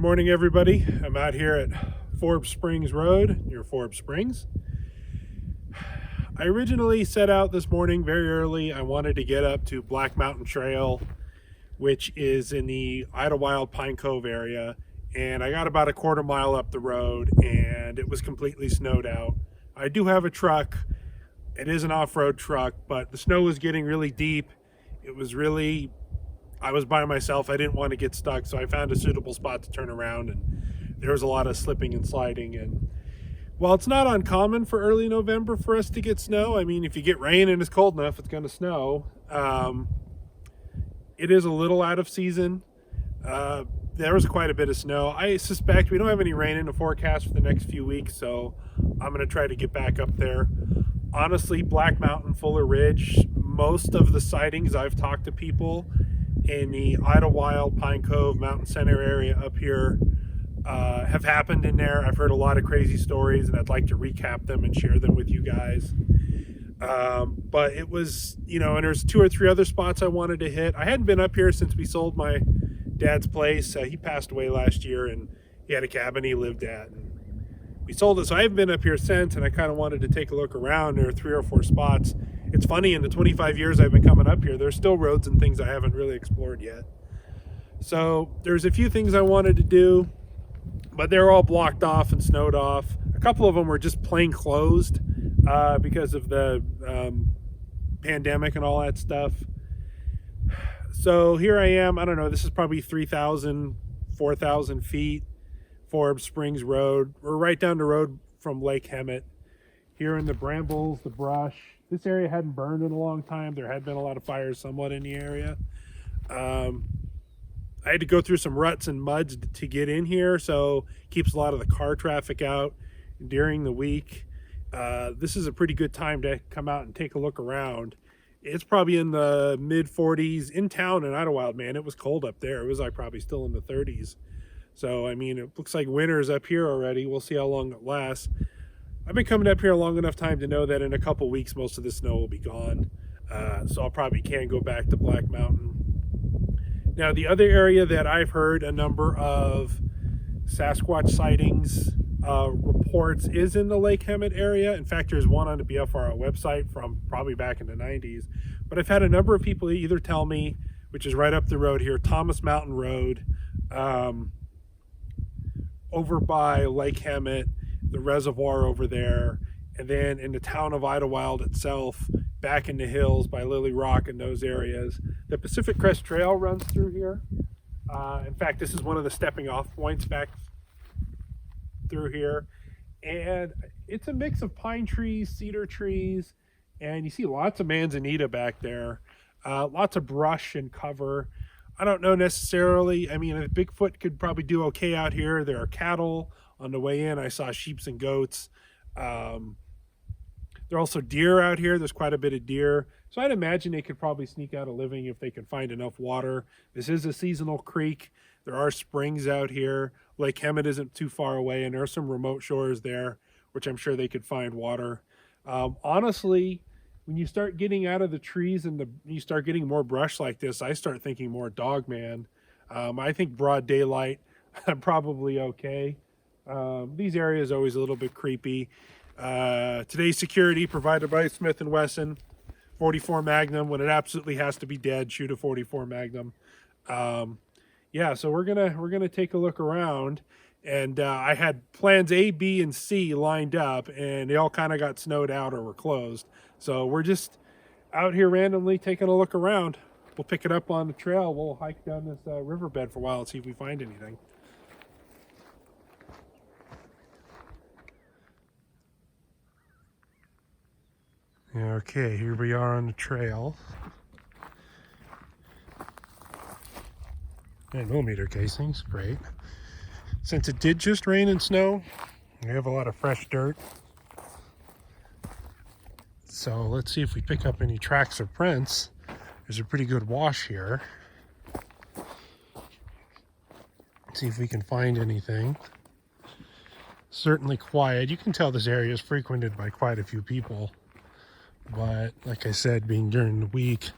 Good morning, everybody. I'm out here at Forbes Springs Road near Forbes Springs. I originally set out this morning very early. I wanted to get up to Black Mountain Trail, which is in the Idlewild Pine Cove area, and I got about a quarter mile up the road and it was completely snowed out. I do have a truck. It is an off-road truck, but the snow was getting really deep. I was by myself. I didn't want to get stuck, so I found a suitable spot to turn around, and there was a lot of slipping and sliding. And while it's not uncommon for early November for us to get snow, I mean, if you get rain and it's cold enough, it's going to snow. It is a little out of season. There was quite a bit of snow. I suspect we don't have any rain in the forecast for the next few weeks, so I'm going to try to get back up there. Honestly, Black Mountain, Fuller Ridge, most of the sightings I've talked to people in the Idlewild, Pine Cove, Mountain Center area up here have happened in there. I've heard a lot of crazy stories, and I'd like to recap them and share them with you guys. But it was, and there's 2 or 3 other spots I wanted to hit. I hadn't been up here since we sold my dad's place. He passed away last year, and he had a cabin he lived at. And we sold it, so I haven't been up here since, and I kind of wanted to take a look around. There are 3 or 4 spots. It's funny, in the 25 years I've been coming up here, there's still roads and things I haven't really explored yet. So there's a few things I wanted to do, but they're all blocked off and snowed off. A couple of them were just plain closed because of the pandemic and all that stuff. So here I am. I don't know, this is probably 3,000, 4,000 feet, Forbes Springs Road. We're right down the road from Lake Hemet. Here in the brambles, the brush. This area hadn't burned in a long time. There had been a lot of fires somewhat in the area. I had to go through some ruts and muds to get in here, so keeps a lot of the car traffic out during the week. This is a pretty good time to come out and take a look around. It's probably in the mid 40s in town in Idlewild, man. It was cold up there. It was like probably still in the 30s. So, I mean, it looks like winter's up here already. We'll see how long it lasts. I've been coming up here a long enough time to know that in a couple weeks, most of the snow will be gone. So I'll probably can go back to Black Mountain. Now, the other area that I've heard a number of Sasquatch sightings reports is in the Lake Hemet area. In fact, there's one on the BFR website from probably back in the 90s. But I've had a number of people either tell me, which is right up the road here, Thomas Mountain Road, over by Lake Hemet, the reservoir over there, and then in the town of Idlewild itself, back in the hills by Lily Rock and those areas. The Pacific Crest Trail runs through here. In fact, this is one of the stepping off points back through here. And it's a mix of pine trees, cedar trees, and you see lots of manzanita back there. Lots of brush and cover. I don't know necessarily. I mean, a Bigfoot could probably do okay out here. There are cattle. On the way in, I saw sheep and goats. There are also deer out here. There's quite a bit of deer. So I'd imagine they could probably sneak out a living if they can find enough water. This is a seasonal creek. There are springs out here. Lake Hemet isn't too far away, and there are some remote shores there, which I'm sure they could find water. Honestly, when you start getting out of the trees and you start getting more brush like this, I start thinking more Dogman. I think broad daylight, I'm probably okay. These areas are always a little bit creepy. Today's security provided by Smith & Wesson, 44 Magnum. When it absolutely has to be dead, shoot a 44 Magnum. Yeah, so we're gonna take a look around, and I had plans A, B, and C lined up, and they all kind of got snowed out or were closed. So we're just out here randomly taking a look around. We'll pick it up on the trail. We'll hike down this riverbed for a while and see if we find anything. Okay, here we are on the trail. 9mm casings, great. Since it did just rain and snow, we have a lot of fresh dirt. So let's see if we pick up any tracks or prints. There's a pretty good wash here. See if we can find anything. Certainly quiet. You can tell this area is frequented by quite a few people. But like I said, being during the week,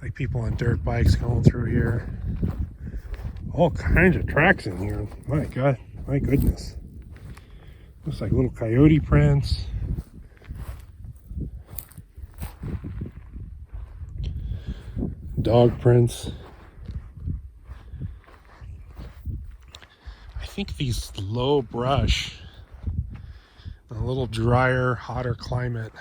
like people on dirt bikes going through here. All kinds of tracks in here. My God, my goodness. Looks like little coyote prints. Dog prints. I think these low brush, a little drier, hotter climate.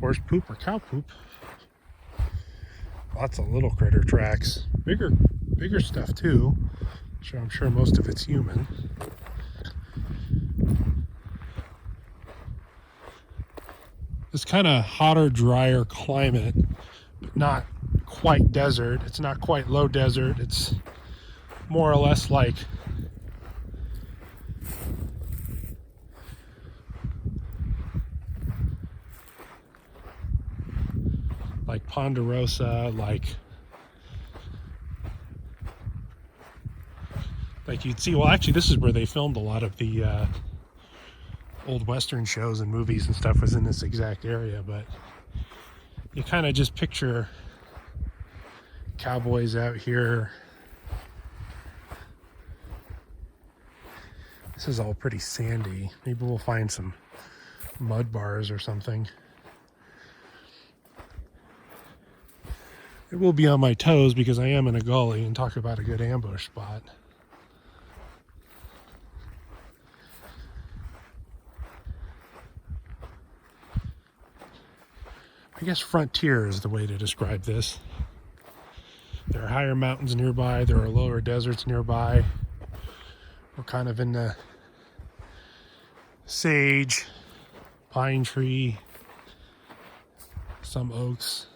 Horse poop or cow poop. Lots of little critter tracks. Bigger stuff too. So I'm sure most of it's human. This kind of hotter, drier climate, but not quite desert. It's not quite low desert. It's more or less like Ponderosa, like you'd see. Well, actually, this is where they filmed a lot of the old Western shows and movies and stuff, was in this exact area. But you kind of just picture cowboys out here. This is all pretty sandy. Maybe we'll find some mud bars or something. It will be on my toes because I am in a gully, and talk about a good ambush spot. I guess frontier is the way to describe this. There are higher mountains nearby, there are lower deserts nearby. We're kind of in the sage, pine tree, some oaks.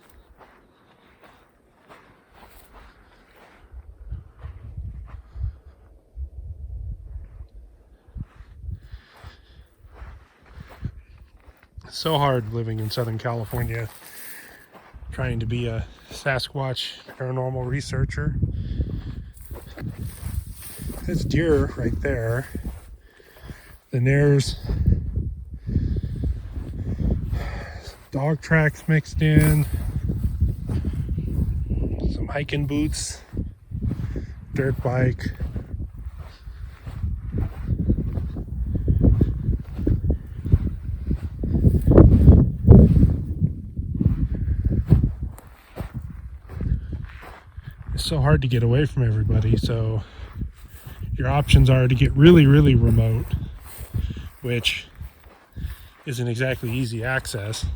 It's so hard living in Southern California, trying to be a Sasquatch paranormal researcher. There's deer right there. Then there's dog tracks mixed in, some hiking boots, dirt bike. It's so hard to get away from everybody, so your options are to get really, really remote, which isn't exactly easy access,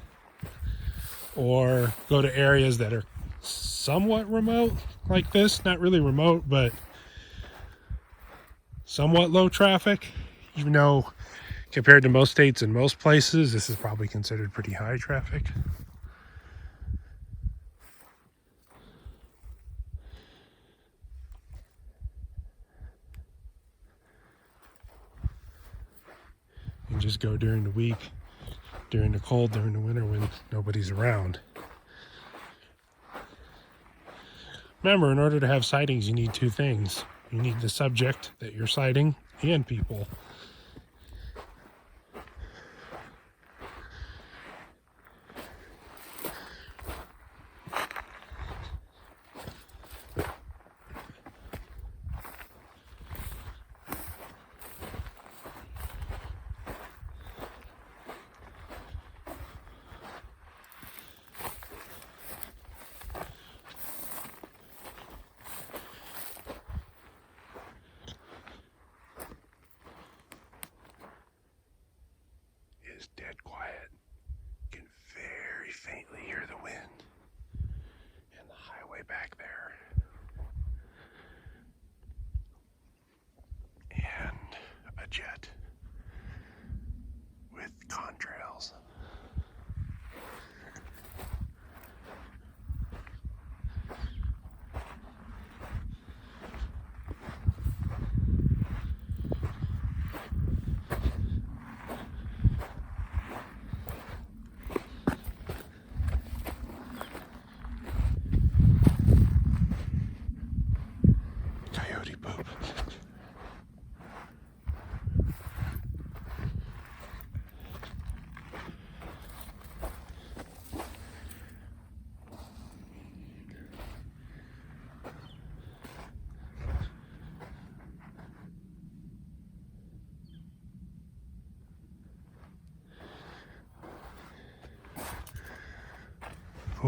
or go to areas that are somewhat remote, like this. Not really remote, but somewhat low traffic, even though compared to most states and most places, this is probably considered pretty high traffic. And just go during the week, during the cold, during the winter, when nobody's around. Remember, in order to have sightings, you need two things. You need the subject that you're sighting and people. It's dead quiet. You can very faintly hear the wind and the highway back there. And a jet with contrails.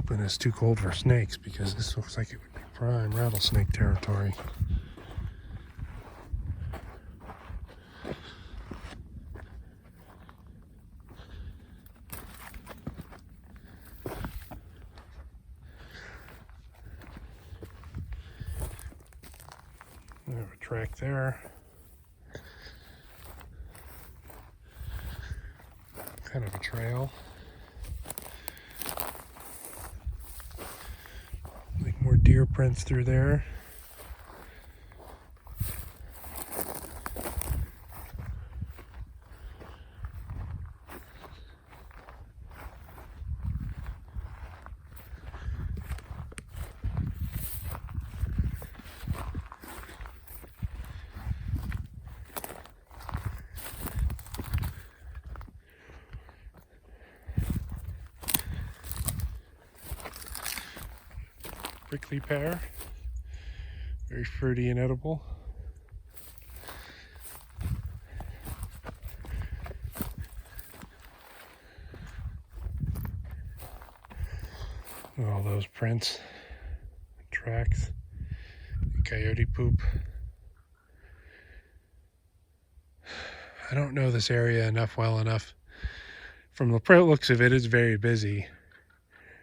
hoping it's too cold for snakes because this looks like it would be prime rattlesnake territory. We have a track there. Kind of a trail. Like more deer prints through there. Prickly pear, very fruity and edible. All those prints, tracks, coyote poop. I don't know this area well enough. From the looks of it, it's very busy.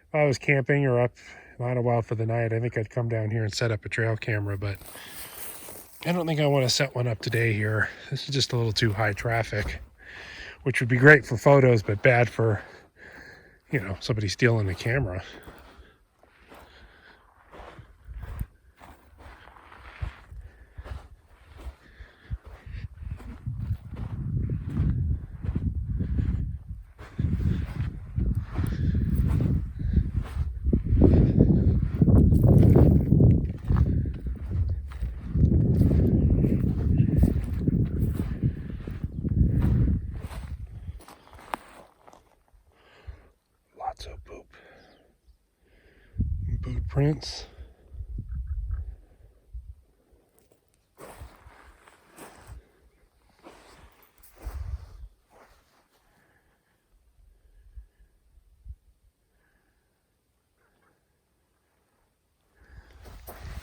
If I was camping or up out a while for the night, I think I'd come down here and set up a trail camera, but I don't think I want to set one up today here. This is just a little too high traffic, which would be great for photos, but bad for, you know, somebody stealing the camera. Lots of poop. Boot prints.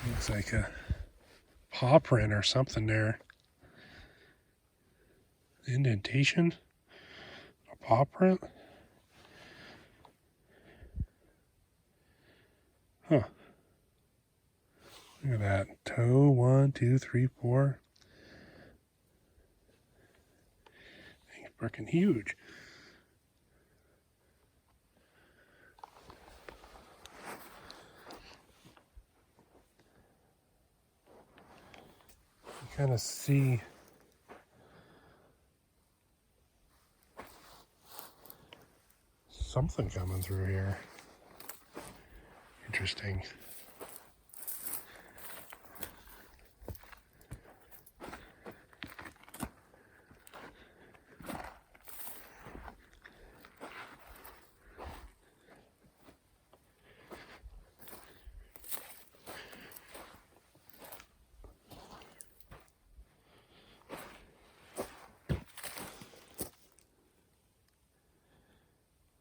Looks like a paw print or something there. Indentation? A paw print? Huh. Look at that. Toe, 1, 2, 3, 4. Thing's freaking huge. You kind of see something coming through here. Interesting.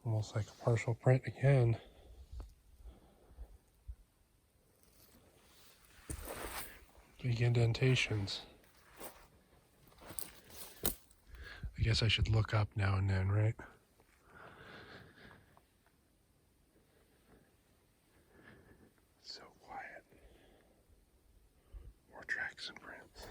Almost like a partial print again. Big indentations. I guess I should look up now and then, right? So quiet. More tracks and prints.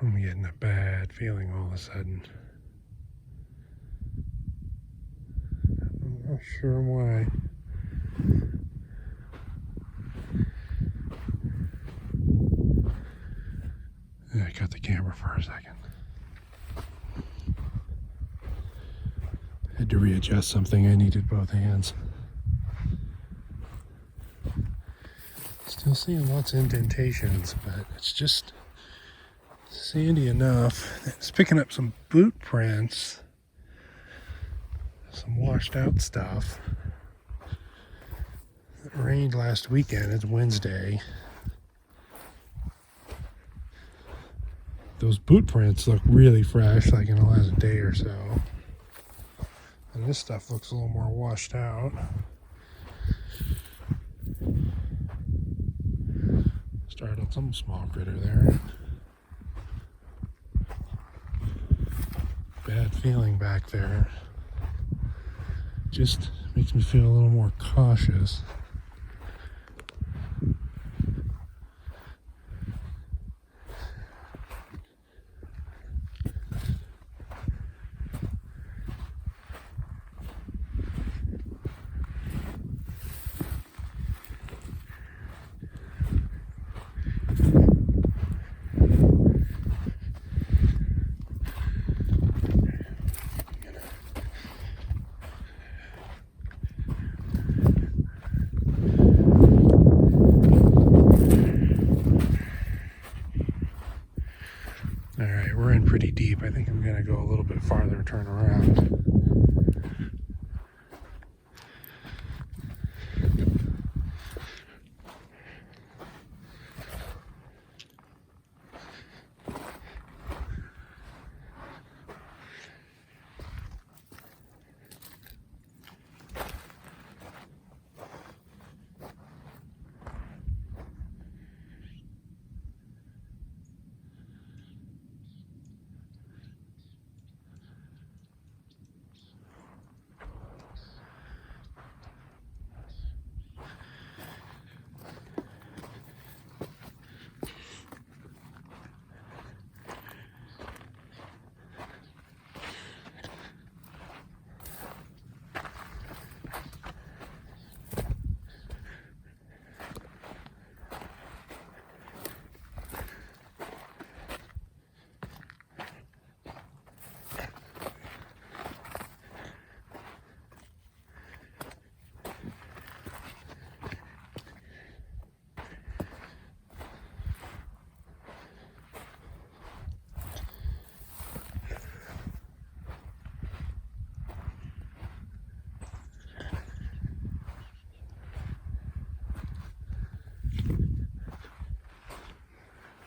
I'm getting a bad feeling all of a sudden. I'm not sure why. I cut the camera for a second. Had to readjust something. I needed both hands. Still seeing lots of indentations, but it's just sandy enough. It's picking up some boot prints, some washed out stuff. It rained last weekend. It's Wednesday. Those boot prints look really fresh, like in the last day or so. And this stuff looks a little more washed out. Startled some small critter there. Bad feeling back there. Just makes me feel a little more cautious. Alright, we're in pretty deep. I think I'm going to go a little bit farther and turn around.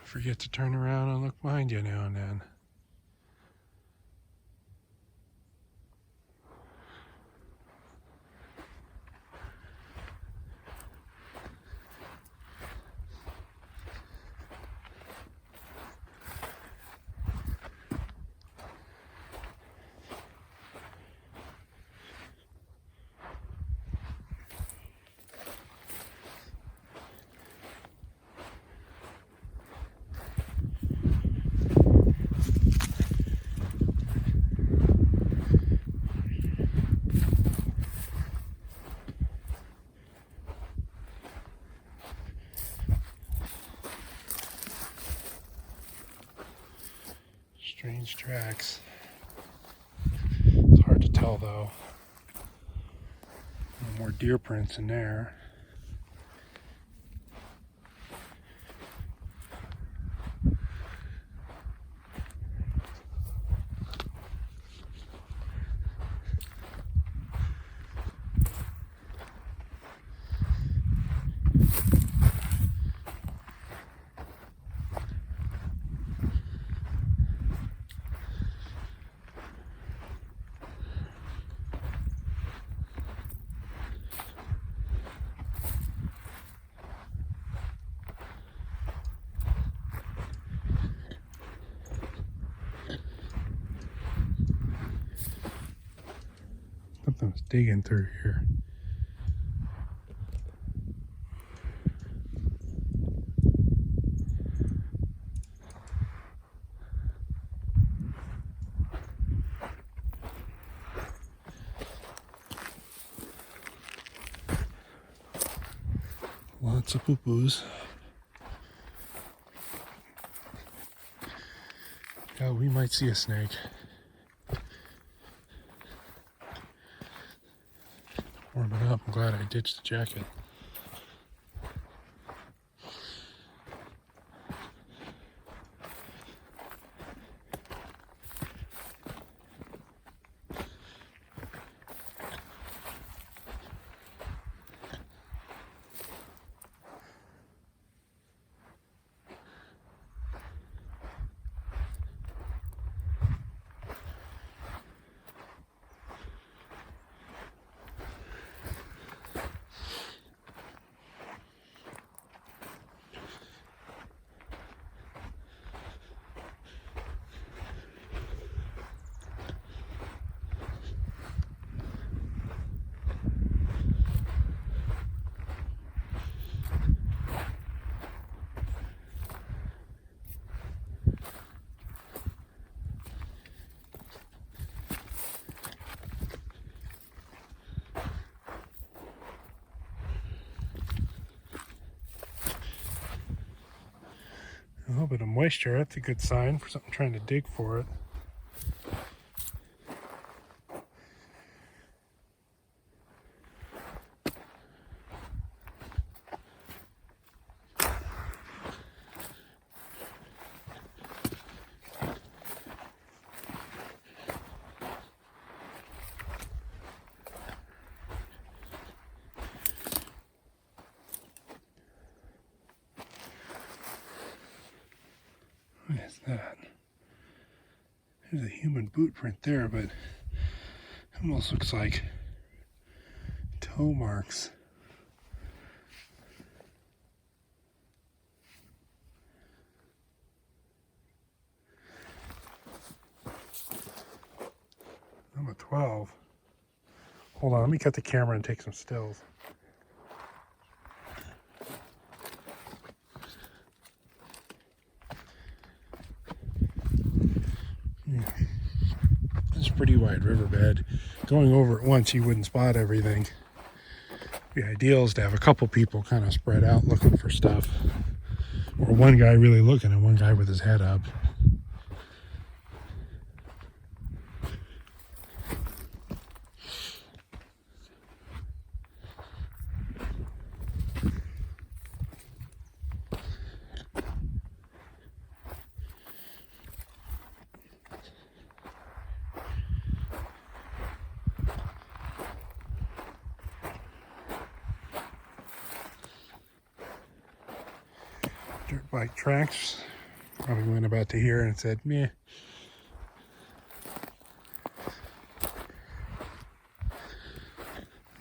Forget to turn around and look behind you now and then. Strange tracks. It's hard to tell though. No more deer prints in there. Something's digging through here. Lots of poo-poos. Yeah, we might see a snake. Warming up. I'm glad I ditched the jacket. A little bit of moisture, that's a good sign for something trying to dig for it. What is that? There's a human boot print there, but it almost looks like toe marks. I'm a 12. Hold on, let me cut the camera and take some stills. It's a pretty wide riverbed. Going over it once, you wouldn't spot everything. The ideal is to have a couple people kind of spread out looking for stuff. Or one guy really looking and one guy with his head up. Dirt bike tracks. Probably went about to here and said, meh.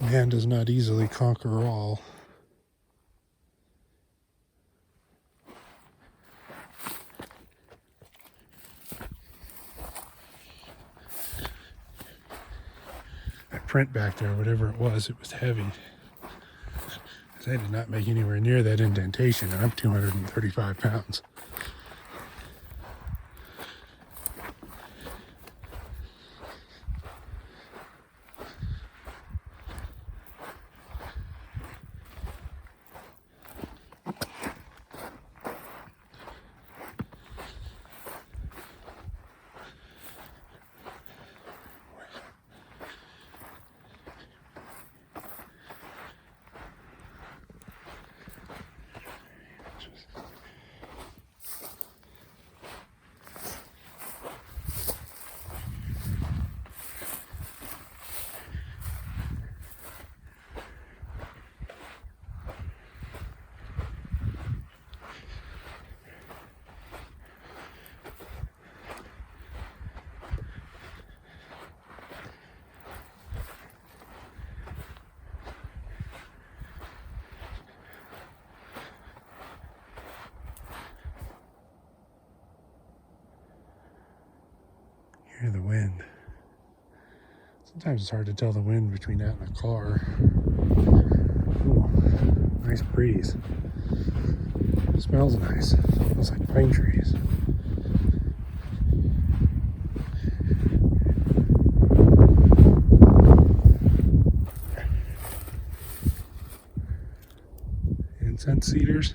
Man does not easily conquer all. That print back there, whatever it was heavy. I did not make anywhere near that indentation, and I'm 235 pounds. Hear the wind. Sometimes it's hard to tell the wind between that and a car. Ooh, nice breeze. Smells nice. Smells like pine trees. Incense cedars.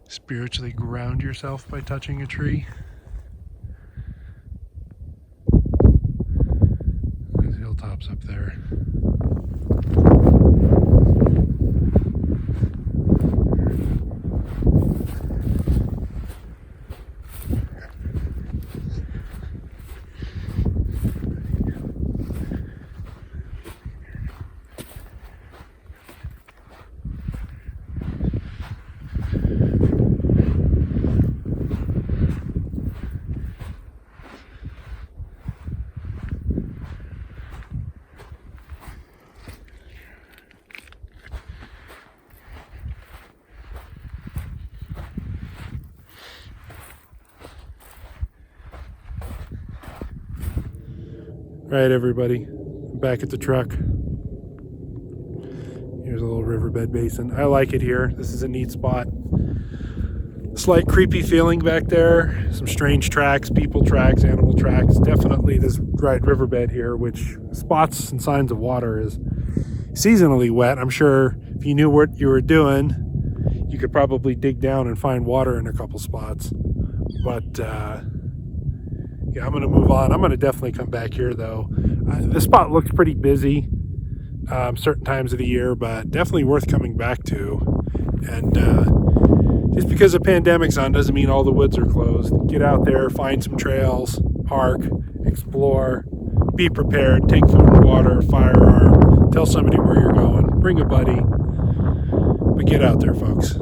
Spiritually ground yourself by touching a tree. There's hilltops up there. Right, everybody, back at the truck. Here's a little riverbed basin. I like it here. This is a neat spot. Slight creepy feeling back there. Some strange tracks, people tracks, animal tracks. Definitely this right riverbed here, which spots and signs of water, is seasonally wet. I'm sure if you knew what you were doing, you could probably dig down and find water in a couple spots. But yeah, I'm going to move on. I'm going to definitely come back here, though. The spot looks pretty busy certain times of the year, but definitely worth coming back to. And just because the pandemic's on doesn't mean all the woods are closed. Get out there, find some trails, park, explore, be prepared, take food and water, firearm, tell somebody where you're going, bring a buddy. But get out there, folks.